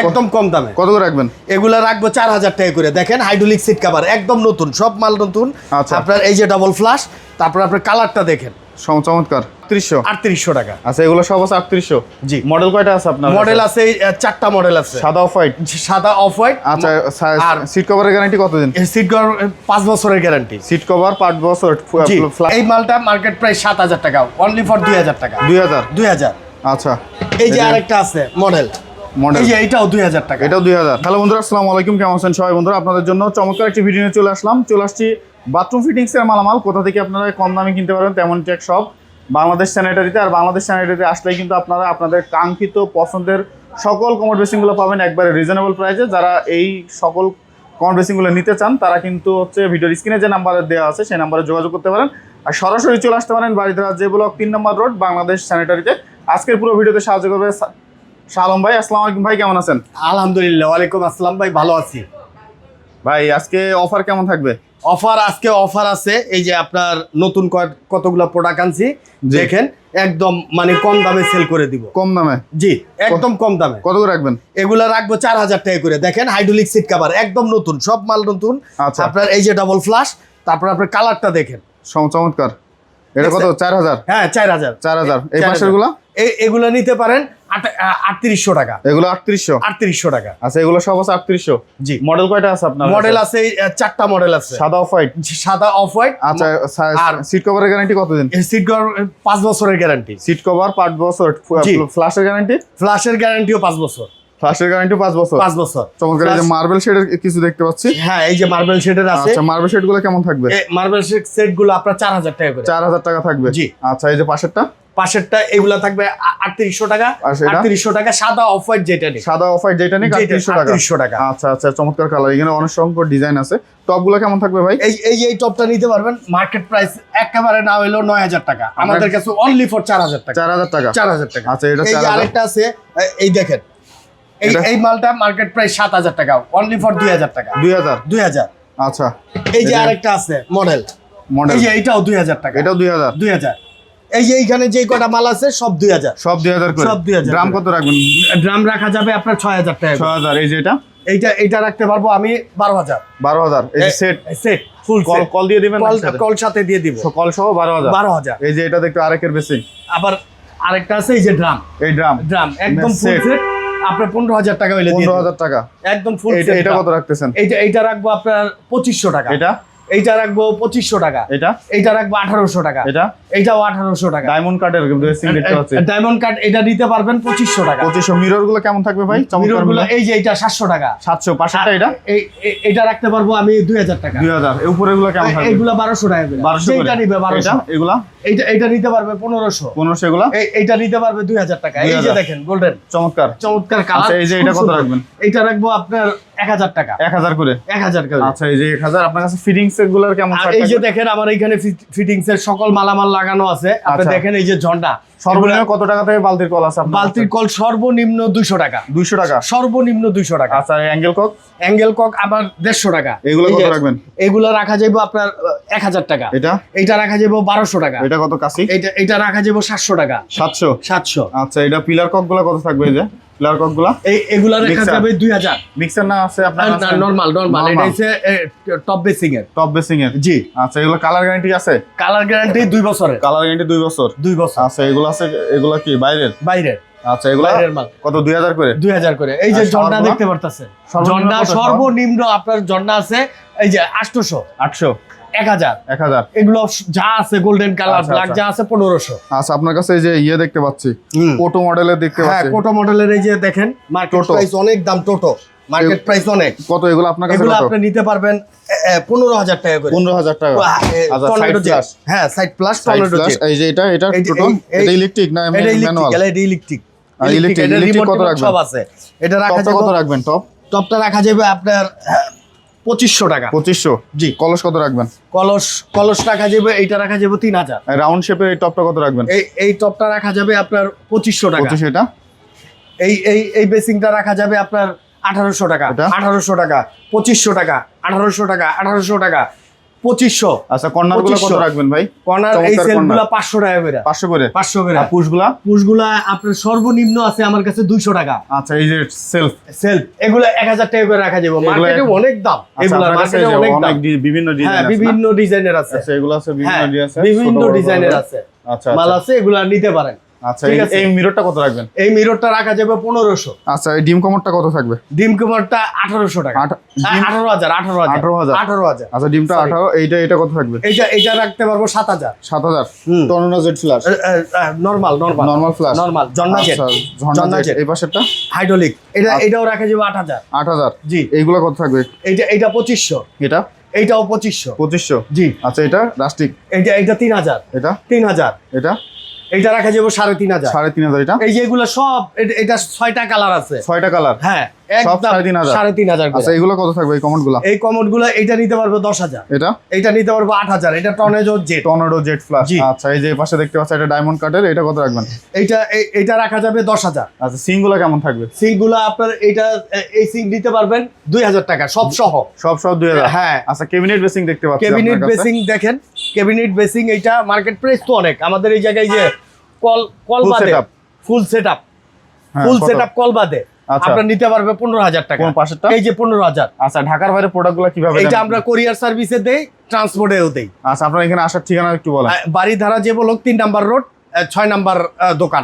একদম কম দামে। কত করে রাখবেন? এগুলা রাখবো 4000 টাকা করে। দেখেন হাইড্রোলিক সিট কভার একদম নতুন, সব মাল নতুন। আচ্ছা। আপনার এই যে ডাবল ফ্লাশ, তারপর আপনার কালারটা দেখেন চমৎকার। 3800 টাকা। আচ্ছা, এগুলো সব আছে 3800। জি। মডেল কয়টা আছে আপনার? মডেল আছে 4টা মডেল আছে। সাদা অফ হোয়াইট। সাদা অফ হোয়াইট। আচ্ছা, আর সিট কভারের গ্যারান্টি কতদিন? সিট কভার 5 বছরের গ্যারান্টি। সিট কভার 5 বছর। এই মালটা মার্কেট প্রাইস 7000 টাকা, অনলি ফর 2000 টাকা। 2000। আচ্ছা, এই যে আরেকটা আছে মডেল, এই যে এটাও 2000 টাকা। এটাও 2000। হ্যালো বন্ধুরা, আসসালামু আলাইকুম। কেমন আছেন সবাই? বন্ধুরা, আপনাদের জন্য চমৎকার একটি ভিডিও নিয়ে চলে আসছি বাথরুম ফিটিংস এর মালামাল কোথা থেকে আপনারা কম দামে কিনতে পারবেন তেমন টেক সব বাংলাদেশ স্যানিটারিতে। আর বাংলাদেশ স্যানিটারিতে আসলেই কিন্তু আপনারা আপনাদের কাঙ্ক্ষিত পছন্দের সকল কমোড বেসিনগুলো পাবেন একবারে রিজনেবল প্রাইসে। যারা এই সকল কমোড বেসিনগুলো নিতে চান তারা কিন্তু ভিডিওর স্ক্রিনে যে নাম্বারে দেওয়া আছে সেই নাম্বারে যোগাযোগ করতে পারেন, আর সরাসরি চলে আসতে পারেন বাড়িধারা যে ব্লক 3 নম্বর রোড, বাংলাদেশ স্যানিটারিতে। আজকের পুরো ভিডিওতে সাহায্য করবে শালম ভাই। আসসালামু আলাইকুম ভাই, কেমন আছেন? আলহামদুলিল্লাহ, ওয়ালাইকুম আসসালাম ভাই, ভালো আছি ভাই। আজকে অফার কেমন থাকবে? আজকে অফার আছে। এই যে আপনার নতুন কতগুলো প্রোডাক্ট আনছি, দেখেন একদম মানে কম দামে সেল করে দিব। কম দামে? জি, একদম কম দামে। কত করে রাখবেন? এগুলা রাখবো 4000 টাকা করে। দেখেন হাইড্রোলিক সিট কভার একদম নতুন, সব মাল নতুন। আচ্ছা। আপনার এই যে ডাবল ফ্লাশ, তারপর আপনার কালারটা দেখেন চমৎকার। এটা কত? 4000? হ্যাঁ, 4000। এই পাশের গুলা? এগুলো নিতে পারেন 3800 টাকা। এগুলো 3800 টাকা। আচ্ছা, এগুলো সব আছে 3800। জি। মডেল কয়টা আছে আপনার? মডেল আছে 4টা মডেল আছে। সাদা অফ হোয়াইট। আচ্ছা, আর সিট কভারের গ্যারান্টি কতদিন? সিট কভার 5 বছরের গ্যারান্টি। সিট কভার 5 বছর। ফ্ল্যাশের গ্যারান্টি? ফ্ল্যাশের গ্যারান্টিও 5 বছর। ফ্ল্যাশের গ্যারান্টি 5 বছর। 5 বছর। চমৎকার। এই যে মার্বেল শেডের কিছু দেখতে পাচ্ছি। হ্যাঁ, এই যে মার্বেল শেডের আছে। আচ্ছা, মার্বেল শেড গুলো কেমন থাকবে? মার্বেল শেড সেট গুলো আপনার 4000 টাকা করে। 4000 টাকা থাকবে। জি। আচ্ছা, এই যে পাশেরটা এগুলা থাকবে 3800 টাকা। 3800 টাকা। সাদা অফ হোয়াইট যেটা নেই, সাদা অফ হোয়াইট যেটা নেই 3800 টাকা। আচ্ছা আচ্ছা, চমৎকার কালার। এখানে অনেক সংখ্যক ডিজাইন আছে। টপ গুলো কেমন থাকবে ভাই? এই টপটা নিতে পারবেন মার্কেট প্রাইস একেবারে না হইলেও 9000 টাকা, আমাদের কাছে অনলি ফর 4000 টাকা। 4000 টাকা। 4000 টাকা। আচ্ছা, এটা এই যে আরেকটা আছে, এই দেখেন এই মালটা মার্কেট প্রাইস 7000 টাকা, অনলি ফর 2000 টাকা। 2000। আচ্ছা, এই যে আরেকটা আছে মডেল, এই যে এটাও 2000 টাকা। এটাও 2000। এই যে এইখানে যে কটা মাল আছে সব 2000। সব 2000 করে। সব 2000। ড্রাম কত রাখবেন? ড্রাম রাখা যাবে আপনার 6000 টাকা। 6000। এই যে এইটা রাখতে পারবো আমি 12000। এই যে সেট ফুল কল দিয়ে দিবেন? কল সাথে দিয়ে দিব, কল সহ 12000। এই যে এটা দেখতে আরেকের বেসিং। আবার আরেকটা আছে এই যে ড্রাম। এই ড্রাম একদম ফুল সেট আপনার 15000 টাকা হইলে দিয়ে 15000 টাকা একদম ফুল সেট। এটা কত রাখতেছেন? এইটা রাখবো আপনার 2500 টাকা। এইটা রাখবো 2500 টাকা। এইটা রাখবো 1800 টাকা। এইটাও 1800 টাকা। ডায়মন্ড কাটের বেসিং দেখতে পাচ্ছি। ডায়মন্ড কাট এটা নিতে পারবেন 2500 টাকা। 2500। মিরর গুলো কেমন থাকবে ভাই? মিরর গুলো এই যে এটা 700 টাকা। 700। পাশেরটা এটা রাখতে পারবো আমি 2000 টাকা। 2000। এই উপরের গুলো কেমন থাকবে? এইগুলো 1200 টাকা করে। 1200 এইটা নিবে 1200। এগুলা এইটা নিতে পারবে 1500। এগুলা এইটা নিতে পারবে 2000 টাকা। এই যে দেখেন গোল্ডেন চমৎকার কালার। এই যে এটা কত রাখবেন? এইটা রাখবো আপনার 1000 টাকা। 1000 করে। 1000 করে। আচ্ছা, এই যে 1000। আপনার কাছে ফিটিংস এর গুলোর কেমন থাকবে? এই যে দেখেন আমার এখানে ফিটিংস এর সকল মালামাল লাগানো আছে। আপনি দেখেন এই যে ঝন্ডা। সর্বনিম্ন কত টাকা থেকে বালতির কল আছে আপনার? বালতির কল সর্বনিম্ন 200 টাকা। 200 টাকা। সর্বনিম্ন 200 টাকা। আচ্ছা, অ্যাঙ্গেল কক আবার 150 টাকা। এগুলো কত রাখবেন? এগুলো রাখা যাবে আপনার 1000 টাকা। এইটা রাখা যাবে 1200 টাকা। এটা কত কাছি? এটা রাখা যাবে 700 টাকা। 700। আচ্ছা, এটা পিলার কক গুলো কত থাকবে? এই যে পিলার কক গুলো এগুলা রাখা যাবে 2000। মিক্সার না আছে আপনার কাছে? নরমাল এটা হচ্ছে টপ বেসিং এর। জি। আচ্ছা, এগুলো কালার গ্যারান্টি আছে? কালার গ্যারান্টি 2 বছরের। কালার গ্যারান্টি 2 বছর। 2 বছর। আচ্ছা, এগুলো আছে। এগুলো কি বাইরের? আচ্ছা, এগুলো বাইরের মাল। কত? 2000 করে। 2000 করে। এই যে ঝন্ডা দেখতে পারতেছেন, ঝন্ডা সর্বনিম্ন আপনার ঝন্ডা আছে এই যে 800, 1000। এগুলো যা আছে গোল্ডেন কালার, ব্ল্যাক যা আছে 1500। আচ্ছা, আপনার কাছে এই যে দেখতে পাচ্ছি কোটো মডেলের দেখতে পাচ্ছি। হ্যাঁ, কোটো মডেলের। এই যে দেখেন মার্কেট প্রাইস অনেক দাম। মার্কেট প্রাইস অনেক। কত এগুলো আপনার কাছে? এগুলো আপনি নিতে পারবেন 15000 টাকা করে। 15000 টাকা। আচ্ছা, সাইড প্লাস। হ্যাঁ, সাইড প্লাস টর্নেডো জেট। এই যে এটা টোটো। এটা ইলেকট্রিক না ম্যানুয়াল? এটা ইলেকট্রিক। ইলেকট্রিক কত রাখবেন? সব আছে। এটা রাখা যাবে কত রাখবেন? টপটা রাখা যাবে আপনার 2500 টাকা। 2500। জি। কলস কত রাখবেন? কলস রাখা যাবে, এইটা রাখা যাবে 3000। রাউন্ড শেপের এই টপটা কত রাখবেন? এই টপটা রাখা যাবে আপনার 2500 টাকা। 25। এটা এই বেসিংটা রাখা যাবে আপনার 1800 টাকা। 1800 টাকা। 2500 টাকা। 1800 টাকা। 1800 টাকা। 2500। আচ্ছা কর্নার গুলো কত রাখবেন ভাই? কর্নার এই সেলগুলো 500 টাকা করে। 500 করে। 500 করে। আর পুশগুলা আপনার সর্বনিম্ন আছে আমার কাছে 200 টাকা। আচ্ছা এই যে সেলফ এগুলো 1000 টাকা করে রাখা যাবে। মার্কেটে অনেক দাম। এগুলো মার্কেটে অনেক দাম। বিভিন্ন ডিজাইন আছে। হ্যাঁ বিভিন্ন ডিজাইনের আছে। আচ্ছা এগুলো আছে বিভিন্ন ডিজাইন আছে। বিভিন্ন ডিজাইনের আছে। আচ্ছা মাল আছে, এগুলো নিতে পারেন। আচ্ছা এই মিররটা কত রাখবেন? এই মিররটা রাখা যাবে 1500। আচ্ছা এই ডিম কমোডটা কত থাকবে? ডিম কমোডটা 1800 টাকা। 18000। আচ্ছা ডিমটা 18, এটা কত থাকবে? এটা রাখতে পারবো 7000। 7000 tornado jet flash normal flash normal জন্না জেট। ঝর্ণা জেট। এই পাশেরটা হাইড্রোলিক। এটাও রাখা যাবে 8000। 8000 জি। এইগুলো কত থাকবে? এটা 2500। এইটাও 2500 জি। আচ্ছা এটা রাস্টিক। এটা 3000। এটা 3000। এটা রাখা যাবে 3500। 3500 এটা? এই যে এগুলো সব এটা 6টা কালার আছে। 6টা কালার? হ্যাঁ সব একদম 3500। আচ্ছা এগুলো কত থাকবে এই কমোডগুলো? এই কমোডগুলো এটা নিতে পারবে 10000। এটা নিতে পারবে 8000। এটা টর্নেডো জেট ফ্ল্যাশ। আচ্ছা এই যে পাশে দেখতে পাচ্ছেন এটা ডায়মন্ড কাটের, এটা কত রাখবেন? এটা রাখা যাবে 10000। আচ্ছা সিংগুলো কেমন থাকবে? সিংগুলো আপনার এই সিং দিতে পারবেন 2000 টাকা সব সহ 2000। হ্যাঁ। আচ্ছা ক্যাবিনেট বেসিং দেখতে পাচ্ছেন। ক্যাবিনেট বেসিং দেখেন, ক্যাবিনেট বেসিং এটা মার্কেট প্রাইস তো অনেক। আমাদের এই জায়গায় যে কল বাদে ফুল সেটআপ কল বাদে আপনারা নিতে পারবে 15000 টাকা। কোন পাশেরটা? এই যে 15000। আচ্ছা ঢাকার বাইরে প্রোডাক্টগুলো কিভাবে? এটা আমরা কুরিয়ার সার্ভিসে দেই, ট্রান্সপোর্টেও দেই। আচ্ছা আপনারা এখানে আসার ঠিকানা একটু বলেন। বাড়িধারা যে বলক 3 নাম্বার রোড, 6 নাম্বার দোকান।